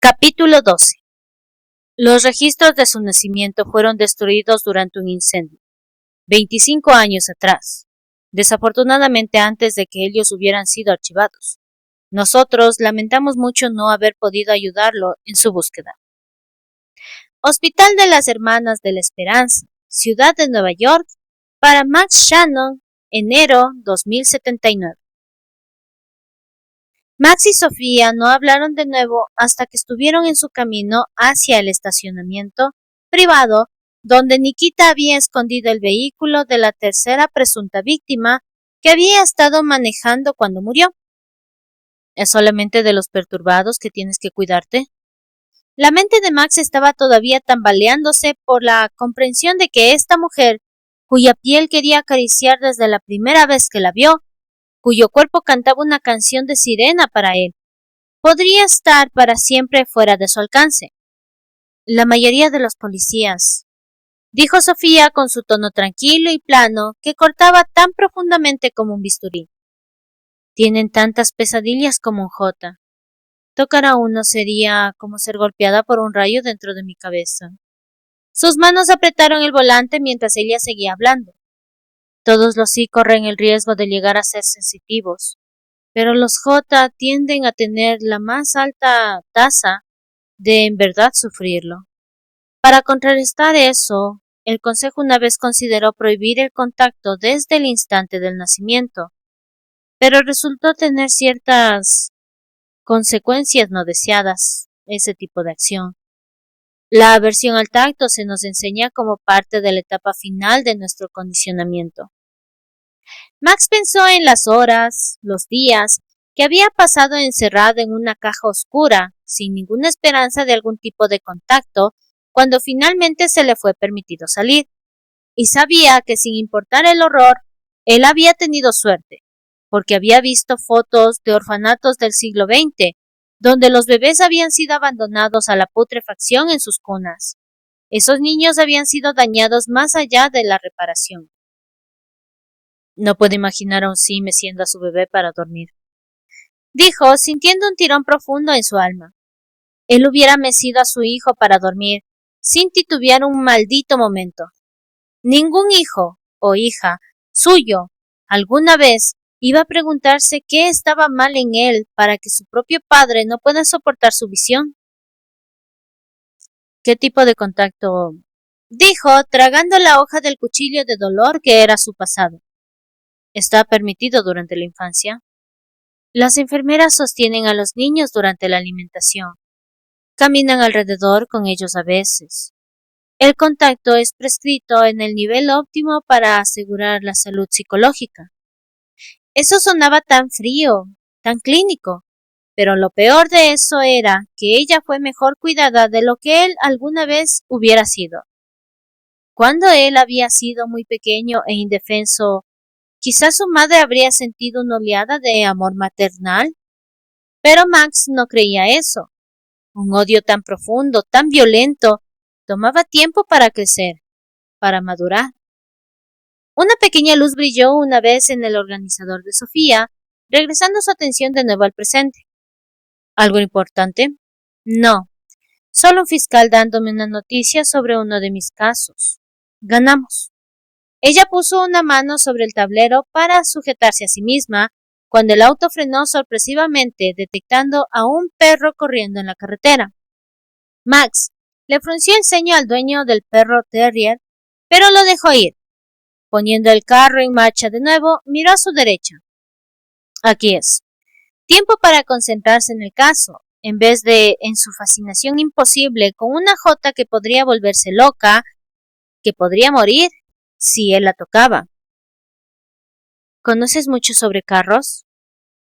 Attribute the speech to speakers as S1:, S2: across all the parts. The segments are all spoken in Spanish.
S1: Capítulo 12. Los registros de su nacimiento fueron destruidos durante un incendio, 25 años atrás, desafortunadamente antes de que ellos hubieran sido archivados. Nosotros lamentamos mucho no haber podido ayudarlo en su búsqueda. Hospital de las Hermanas de la Esperanza, Ciudad de Nueva York, para Max Shannon, enero 2079. Max y Sofía no hablaron de nuevo hasta que estuvieron en su camino hacia el estacionamiento privado donde Nikita había escondido el vehículo de la tercera presunta víctima que había estado manejando cuando murió. ¿Es solamente de los perturbados que tienes que cuidarte? La mente de Max estaba todavía tambaleándose por la comprensión de que esta mujer, cuya piel quería acariciar desde la primera vez que la vio, cuyo cuerpo cantaba una canción de sirena para él, podría estar para siempre fuera de su alcance. La mayoría de los policías, dijo Sofía con su tono tranquilo y plano que cortaba tan profundamente como un bisturí. Tienen tantas pesadillas como un jota. Tocar a uno sería como ser golpeada por un rayo dentro de mi cabeza. Sus manos apretaron el volante mientras ella seguía hablando. Todos los sí corren el riesgo de llegar a ser sensitivos, pero los J tienden a tener la más alta tasa de en verdad sufrirlo. Para contrarrestar eso, el Consejo una vez consideró prohibir el contacto desde el instante del nacimiento, pero resultó tener ciertas consecuencias no deseadas ese tipo de acción. La aversión al tacto se nos enseña como parte de la etapa final de nuestro condicionamiento. Max pensó en las horas, los días, que había pasado encerrado en una caja oscura, sin ninguna esperanza de algún tipo de contacto, cuando finalmente se le fue permitido salir. Y sabía que sin importar el horror, él había tenido suerte, porque había visto fotos de orfanatos del siglo XX, donde los bebés habían sido abandonados a la putrefacción en sus cunas. Esos niños habían sido dañados más allá de la reparación. No puedo imaginar a un sí meciendo a su bebé para dormir, dijo, sintiendo un tirón profundo en su alma. Él hubiera mecido a su hijo para dormir, sin titubear un maldito momento. Ningún hijo o hija suyo alguna vez iba a preguntarse qué estaba mal en él para que su propio padre no pueda soportar su visión. ¿Qué tipo de contacto? Dijo, tragando la hoja del cuchillo de dolor que era su pasado. ¿Está permitido durante la infancia? Las enfermeras sostienen a los niños durante la alimentación. Caminan alrededor con ellos a veces. El contacto es prescrito en el nivel óptimo para asegurar la salud psicológica. Eso sonaba tan frío, tan clínico, pero lo peor de eso era que ella fue mejor cuidada de lo que él alguna vez hubiera sido. Cuando él había sido muy pequeño e indefenso, quizás su madre habría sentido una oleada de amor maternal, pero Max no creía eso. Un odio tan profundo, tan violento, tomaba tiempo para crecer, para madurar. Una pequeña luz brilló una vez en el organizador de Sofía, regresando su atención de nuevo al presente. ¿Algo importante? No, solo un fiscal dándome una noticia sobre uno de mis casos. Ganamos. Ella puso una mano sobre el tablero para sujetarse a sí misma cuando el auto frenó sorpresivamente, detectando a un perro corriendo en la carretera. Max le frunció el ceño al dueño del perro terrier, pero lo dejó ir. Poniendo el carro en marcha de nuevo, miró a su derecha. Aquí es. Tiempo para concentrarse en el caso, en vez de en su fascinación imposible con una jota que podría volverse loca, que podría morir si él la tocaba. ¿Conoces mucho sobre carros?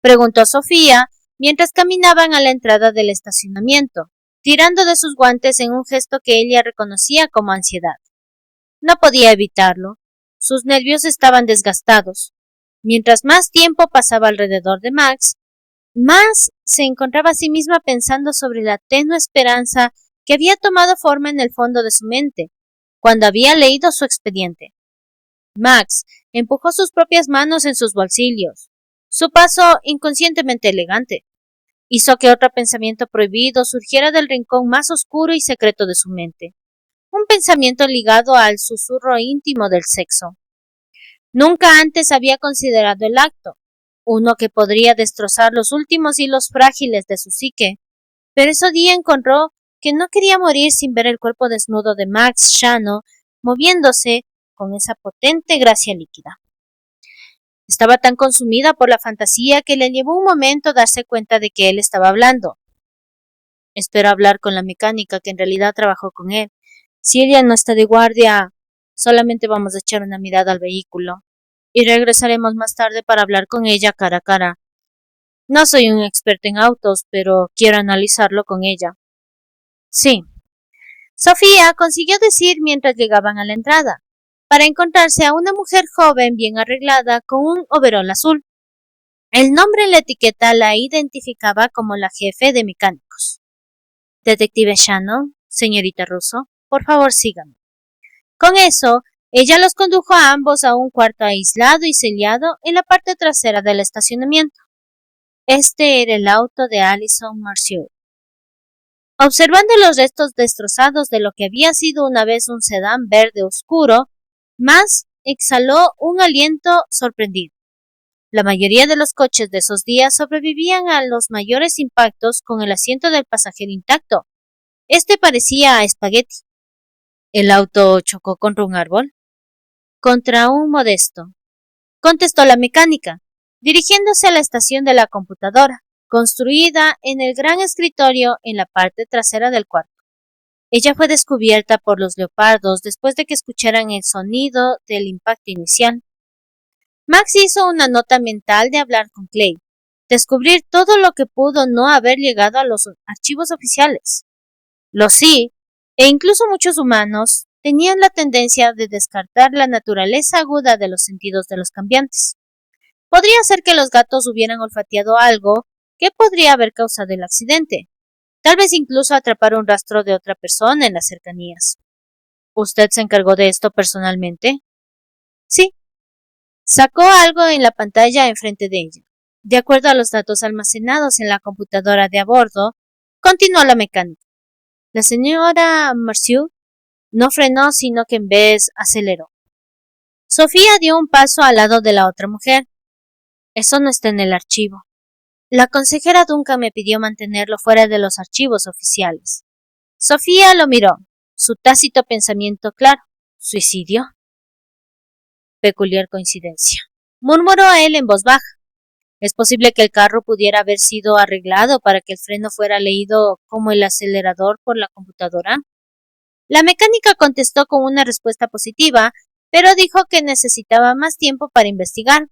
S1: Preguntó Sofía mientras caminaban a la entrada del estacionamiento, tirando de sus guantes en un gesto que ella reconocía como ansiedad. No podía evitarlo. Sus nervios estaban desgastados. Mientras más tiempo pasaba alrededor de Max, más se encontraba a sí misma pensando sobre la tenue esperanza que había tomado forma en el fondo de su mente, cuando había leído su expediente. Max empujó sus propias manos en sus bolsillos, su paso inconscientemente elegante. Hizo que otro pensamiento prohibido surgiera del rincón más oscuro y secreto de su mente. Un pensamiento ligado al susurro íntimo del sexo. Nunca antes había considerado el acto, uno que podría destrozar los últimos hilos frágiles de su psique, pero ese día encontró que no quería morir sin ver el cuerpo desnudo de Max Shano moviéndose con esa potente gracia líquida. Estaba tan consumida por la fantasía que le llevó un momento darse cuenta de que él estaba hablando. Espero hablar con la mecánica que en realidad trabajó con él. Si ella no está de guardia, solamente vamos a echar una mirada al vehículo y regresaremos más tarde para hablar con ella cara a cara. No soy un experto en autos, pero quiero analizarlo con ella. Sí. Sofía consiguió decir mientras llegaban a la entrada, para encontrarse a una mujer joven bien arreglada con un overol azul. El nombre en la etiqueta la identificaba como la jefe de mecánicos. Detective Shannon, señorita Russo, por favor sígame. Con eso, ella los condujo a ambos a un cuarto aislado y sellado en la parte trasera del estacionamiento. Este era el auto de Alison Marceau. Observando los restos destrozados de lo que había sido una vez un sedán verde oscuro, Max exhaló un aliento sorprendido. La mayoría de los coches de esos días sobrevivían a los mayores impactos con el asiento del pasajero intacto. Este parecía a espagueti. ¿El auto chocó contra un árbol? Contra un modesto, contestó la mecánica, dirigiéndose a la estación de la computadora, construida en el gran escritorio en la parte trasera del cuarto. Ella fue descubierta por los leopardos después de que escucharan el sonido del impacto inicial. Max hizo una nota mental de hablar con Clay, descubrir todo lo que pudo no haber llegado a los archivos oficiales. Los sí, e incluso muchos humanos, tenían la tendencia de descartar la naturaleza aguda de los sentidos de los cambiantes. Podría ser que los gatos hubieran olfateado algo que podría haber causado el accidente. Tal vez incluso atrapar un rastro de otra persona en las cercanías. ¿Usted se encargó de esto personalmente? Sí. Sacó algo en la pantalla enfrente de ella. De acuerdo a los datos almacenados en la computadora de a bordo, continuó la mecánica. La señora Marceau no frenó, sino que en vez aceleró. Sofía dio un paso al lado de la otra mujer. Eso no está en el archivo. La consejera Duncan me pidió mantenerlo fuera de los archivos oficiales. Sofía lo miró, su tácito pensamiento claro. ¿Suicidio? Peculiar coincidencia, murmuró él en voz baja. Es posible que el carro pudiera haber sido arreglado para que el freno fuera leído como el acelerador por la computadora. La mecánica contestó con una respuesta positiva, pero dijo que necesitaba más tiempo para investigar.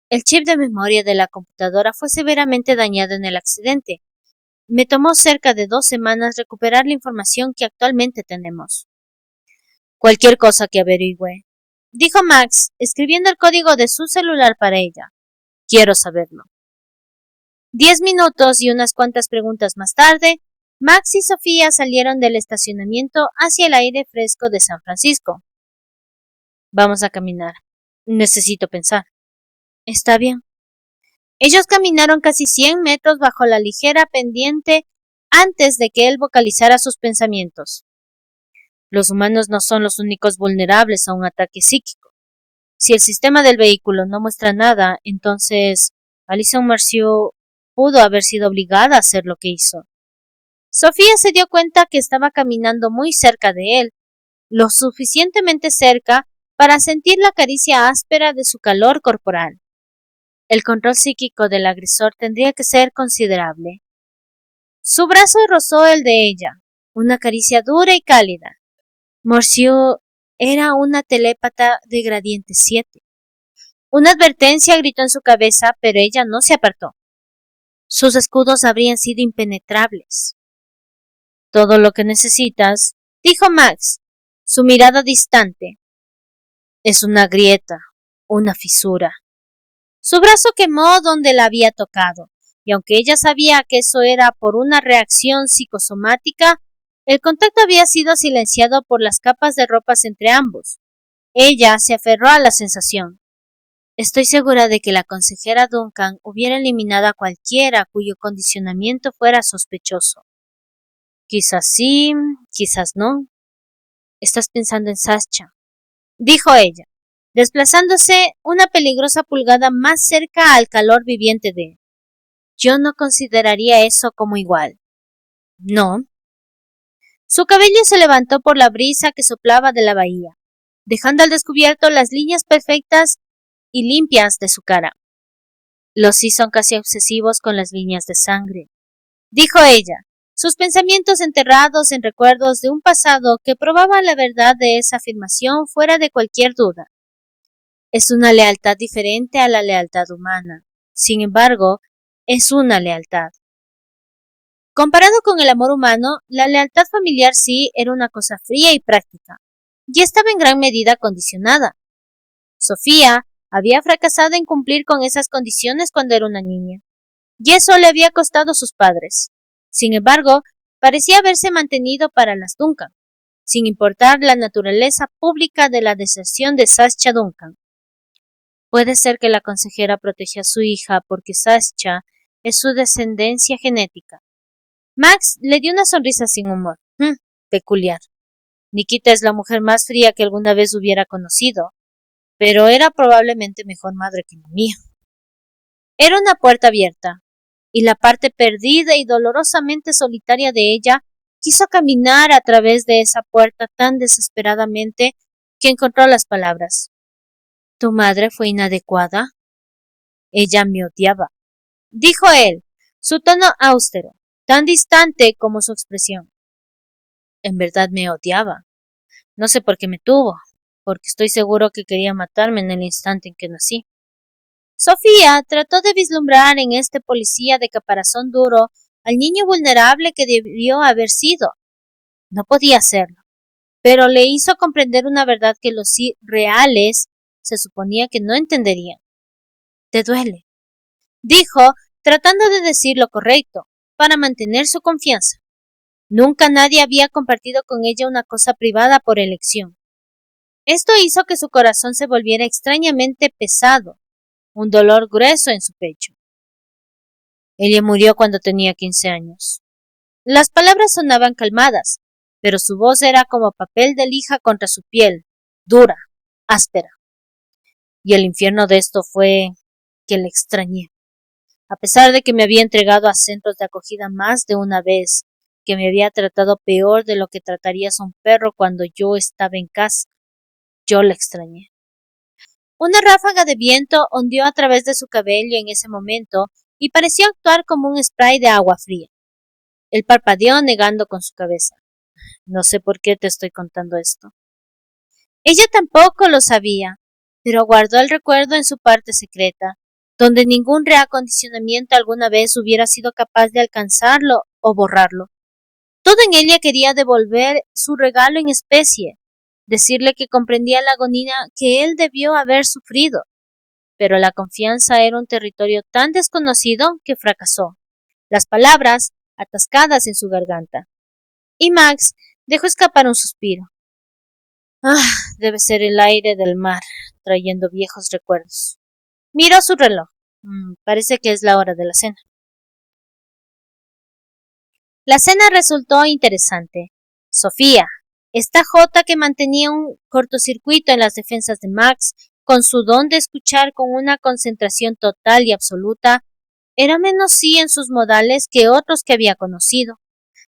S1: El chip de memoria de la computadora fue severamente dañado en el accidente. Me tomó cerca de 2 semanas recuperar la información que actualmente tenemos. Cualquier cosa que averigüe, dijo Max, escribiendo el código de su celular para ella. Quiero saberlo. 10 minutos y unas cuantas preguntas más tarde, Max y Sofía salieron del estacionamiento hacia el aire fresco de San Francisco. Vamos a caminar. Necesito pensar. Está bien. Ellos caminaron casi 100 metros bajo la ligera pendiente antes de que él vocalizara sus pensamientos. Los humanos no son los únicos vulnerables a un ataque psíquico. Si el sistema del vehículo no muestra nada, entonces Alison Marceau pudo haber sido obligada a hacer lo que hizo. Sofía se dio cuenta que estaba caminando muy cerca de él, lo suficientemente cerca para sentir la caricia áspera de su calor corporal. El control psíquico del agresor tendría que ser considerable. Su brazo rozó el de ella, una caricia dura y cálida. Marceau era una telépata de gradiente 7. Una advertencia gritó en su cabeza, pero ella no se apartó. Sus escudos habrían sido impenetrables. Todo lo que necesitas, dijo Max, su mirada distante, es una grieta, una fisura. Su brazo quemó donde la había tocado, y aunque ella sabía que eso era por una reacción psicosomática, el contacto había sido silenciado por las capas de ropas entre ambos. Ella se aferró a la sensación. Estoy segura de que la consejera Duncan hubiera eliminado a cualquiera cuyo condicionamiento fuera sospechoso. Quizás sí, quizás no. Estás pensando en Sascha, dijo ella, desplazándose una peligrosa pulgada más cerca al calor viviente de él. Yo no consideraría eso como igual. No. Su cabello se levantó por la brisa que soplaba de la bahía, dejando al descubierto las líneas perfectas y limpias de su cara. Los sí son casi obsesivos con las líneas de sangre, dijo ella, sus pensamientos enterrados en recuerdos de un pasado que probaba la verdad de esa afirmación fuera de cualquier duda. Es una lealtad diferente a la lealtad humana. Sin embargo, es una lealtad. Comparado con el amor humano, la lealtad familiar sí era una cosa fría y práctica, y estaba en gran medida condicionada. Sofía había fracasado en cumplir con esas condiciones cuando era una niña, y eso le había costado sus padres. Sin embargo, parecía haberse mantenido para las Duncan, sin importar la naturaleza pública de la deserción de Sascha Duncan. Puede ser que la consejera protegió a su hija porque Sascha es su descendencia genética. Max le dio una sonrisa sin humor. Peculiar. Nikita es la mujer más fría que alguna vez hubiera conocido, pero era probablemente mejor madre que la mía. Era una puerta abierta, y la parte perdida y dolorosamente solitaria de ella quiso caminar a través de esa puerta tan desesperadamente que encontró las palabras. ¿Tu madre fue inadecuada? Ella me odiaba, dijo él, su tono austero, tan distante como su expresión. En verdad me odiaba. No sé por qué me tuvo, porque estoy seguro que quería matarme en el instante en que nací. Sofía trató de vislumbrar en este policía de caparazón duro al niño vulnerable que debió haber sido. No podía hacerlo, pero le hizo comprender una verdad que los reales se suponía que no entenderían. Te duele, dijo, tratando de decir lo correcto, para mantener su confianza. Nunca nadie había compartido con ella una cosa privada por elección. Esto hizo que su corazón se volviera extrañamente pesado, un dolor grueso en su pecho. Ella murió cuando tenía 15 años. Las palabras sonaban calmadas, pero su voz era como papel de lija contra su piel, dura, áspera. Y el infierno de esto fue que le extrañé. A pesar de que me había entregado a centros de acogida más de una vez, que me había tratado peor de lo que tratarías a un perro cuando yo estaba en casa, yo la extrañé. Una ráfaga de viento ondeó a través de su cabello en ese momento y pareció actuar como un spray de agua fría. Él parpadeó negando con su cabeza. No sé por qué te estoy contando esto. Ella tampoco lo sabía, pero guardó el recuerdo en su parte secreta, donde ningún reacondicionamiento alguna vez hubiera sido capaz de alcanzarlo o borrarlo. Todo en ella quería devolver su regalo en especie, decirle que comprendía la agonía que él debió haber sufrido, pero la confianza era un territorio tan desconocido que fracasó, las palabras atascadas en su garganta. Y Max dejó escapar un suspiro. Debe ser el aire del mar, trayendo viejos recuerdos. Miró su reloj. Parece que es la hora de la cena. La cena resultó interesante. Sofía, esta jota que mantenía un cortocircuito en las defensas de Max, con su don de escuchar con una concentración total y absoluta, era menos sí en sus modales que otros que había conocido,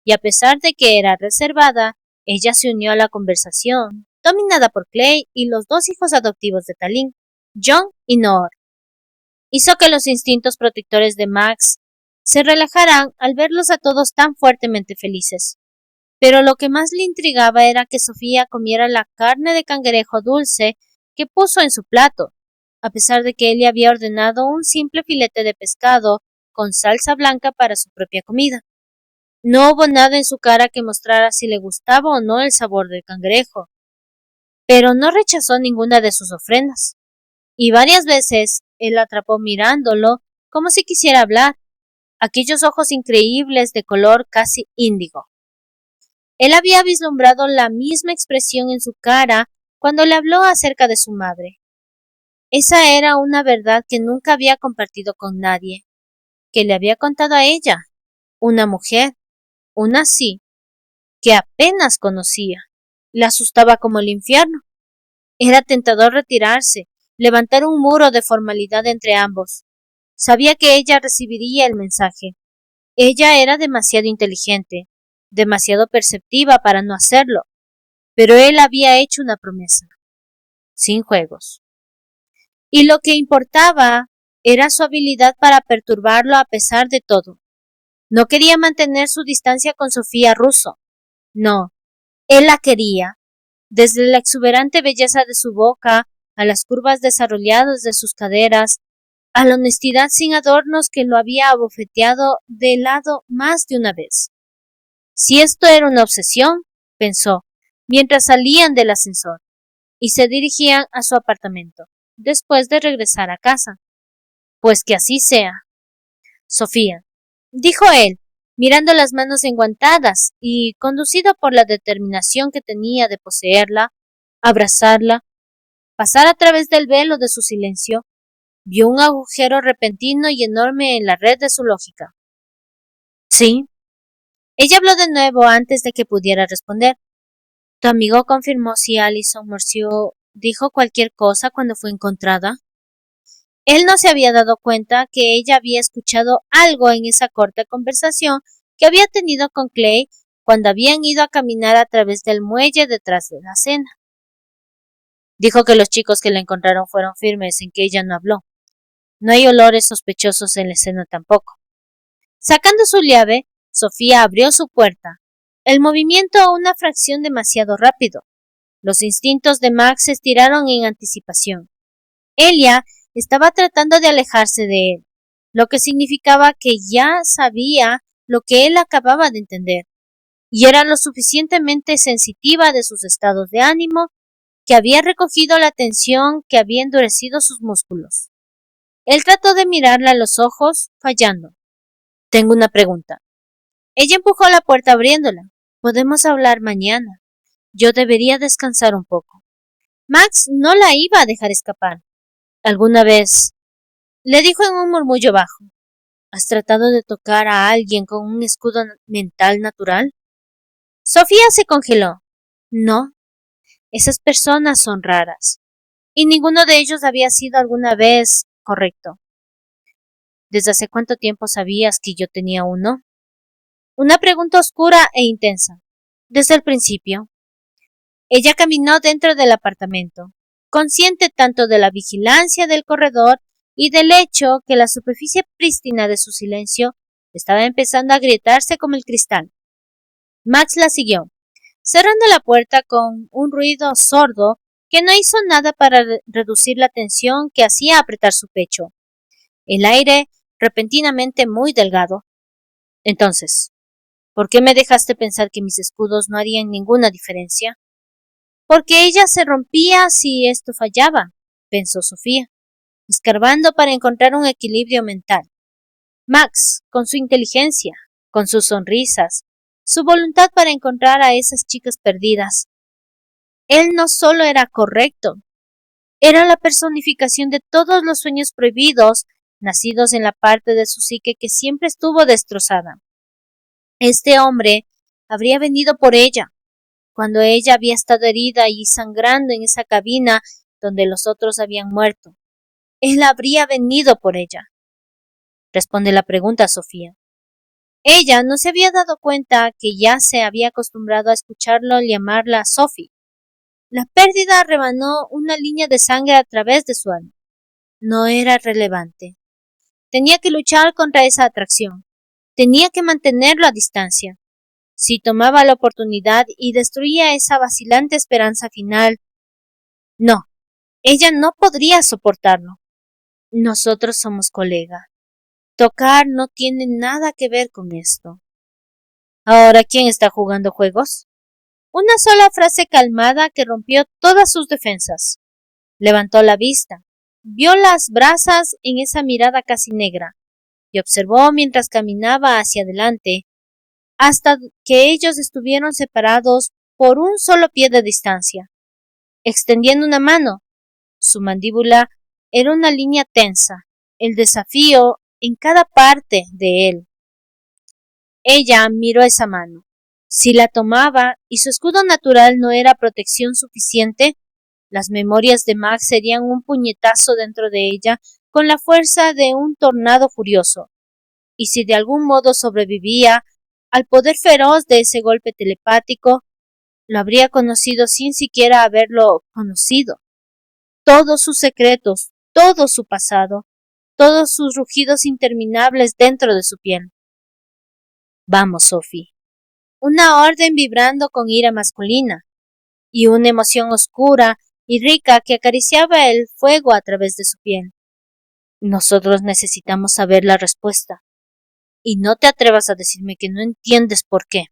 S1: y a pesar de que era reservada, ella se unió a la conversación, dominada por Clay y los dos hijos adoptivos de Tallinn, John y Noor. Hizo que los instintos protectores de Max se relajaran al verlos a todos tan fuertemente felices. Pero lo que más le intrigaba era que Sofía comiera la carne de cangrejo dulce que puso en su plato, a pesar de que él le había ordenado un simple filete de pescado con salsa blanca para su propia comida. No hubo nada en su cara que mostrara si le gustaba o no el sabor del cangrejo, pero no rechazó ninguna de sus ofrendas, y varias veces él la atrapó mirándolo como si quisiera hablar, aquellos ojos increíbles de color casi índigo. Él había vislumbrado la misma expresión en su cara cuando le habló acerca de su madre. Esa era una verdad que nunca había compartido con nadie, que le había contado a ella, una mujer, una sí, que apenas conocía. Le asustaba como el infierno. Era tentador retirarse, levantar un muro de formalidad entre ambos. Sabía que ella recibiría el mensaje. Ella era demasiado inteligente, demasiado perceptiva para no hacerlo, pero él había hecho una promesa, sin juegos. Y lo que importaba era su habilidad para perturbarlo a pesar de todo. No quería mantener su distancia con Sofía Russo. No, él la quería. Desde la exuberante belleza de su boca, a las curvas desarrolladas de sus caderas, a la honestidad sin adornos que lo había abofeteado de lado más de una vez. Si esto era una obsesión, pensó, mientras salían del ascensor y se dirigían a su apartamento, después de regresar a casa. Pues que así sea. Sofía, dijo él, mirando las manos enguantadas y, conducido por la determinación que tenía de poseerla, abrazarla, pasar a través del velo de su silencio, vio un agujero repentino y enorme en la red de su lógica. Sí. Ella habló de nuevo antes de que pudiera responder. ¿Tu amigo confirmó si Alison Morseau dijo cualquier cosa cuando fue encontrada? Él no se había dado cuenta que ella había escuchado algo en esa corta conversación que había tenido con Clay cuando habían ido a caminar a través del muelle detrás de la cena. Dijo que los chicos que la encontraron fueron firmes en que ella no habló. No hay olores sospechosos en la escena tampoco. Sacando su llave, Sofía abrió su puerta. El movimiento una fracción demasiado rápido. Los instintos de Max se estiraron en anticipación. Elia estaba tratando de alejarse de él, lo que significaba que ya sabía lo que él acababa de entender, y era lo suficientemente sensitiva de sus estados de ánimo que había recogido la tensión que había endurecido sus músculos. Él trató de mirarla a los ojos, fallando. Tengo una pregunta. Ella empujó la puerta abriéndola. Podemos hablar mañana. Yo debería descansar un poco. Max no la iba a dejar escapar. ¿Alguna vez? Le dijo en un murmullo bajo. ¿Has tratado de tocar a alguien con un escudo mental natural? Sofía se congeló. No, esas personas son raras. Y ninguno de ellos había sido alguna vez correcto. ¿Desde hace cuánto tiempo sabías que yo tenía uno? Una pregunta oscura e intensa. Desde el principio. Ella caminó dentro del apartamento, consciente tanto de la vigilancia del corredor y del hecho que la superficie prístina de su silencio estaba empezando a agrietarse como el cristal. Max la siguió, cerrando la puerta con un ruido sordo que no hizo nada para reducir la tensión que hacía apretar su pecho. El aire repentinamente muy delgado. Entonces, ¿por qué me dejaste pensar que mis escudos no harían ninguna diferencia? Porque ella se rompía si esto fallaba, pensó Sofía, escarbando para encontrar un equilibrio mental. Max, con su inteligencia, con sus sonrisas, su voluntad para encontrar a esas chicas perdidas. Él no solo era correcto, era la personificación de todos los sueños prohibidos, nacidos en la parte de su psique que siempre estuvo destrozada. Este hombre habría venido por ella, cuando ella había estado herida y sangrando en esa cabina donde los otros habían muerto. Él habría venido por ella. Responde la pregunta, Sofía. Ella no se había dado cuenta que ya se había acostumbrado a escucharlo llamarla Sophie. La pérdida rebanó una línea de sangre a través de su alma. No era relevante. Tenía que luchar contra esa atracción. Tenía que mantenerlo a distancia. Si tomaba la oportunidad y destruía esa vacilante esperanza final, no, ella no podría soportarlo. Nosotros somos colegas. Tocar no tiene nada que ver con esto. Ahora, ¿quién está jugando juegos? Una sola frase calmada que rompió todas sus defensas. Levantó la vista, vio las brasas en esa mirada casi negra, y observó mientras caminaba hacia adelante, hasta que ellos estuvieron separados por un solo pie de distancia. Extendiendo una mano, su mandíbula Era una línea tensa, el desafío en cada parte de él. Ella miró esa mano. Si la tomaba y su escudo natural no era protección suficiente, las memorias de Max serían un puñetazo dentro de ella con la fuerza de un tornado furioso. Y si de algún modo sobrevivía al poder feroz de ese golpe telepático, lo habría conocido sin siquiera haberlo conocido. Todos sus secretos, todo su pasado, todos sus rugidos interminables dentro de su piel. Vamos, Sophie. Una orden vibrando con ira masculina y una emoción oscura y rica que acariciaba el fuego a través de su piel. Nosotros necesitamos saber la respuesta. Y no te atrevas a decirme que no entiendes por qué.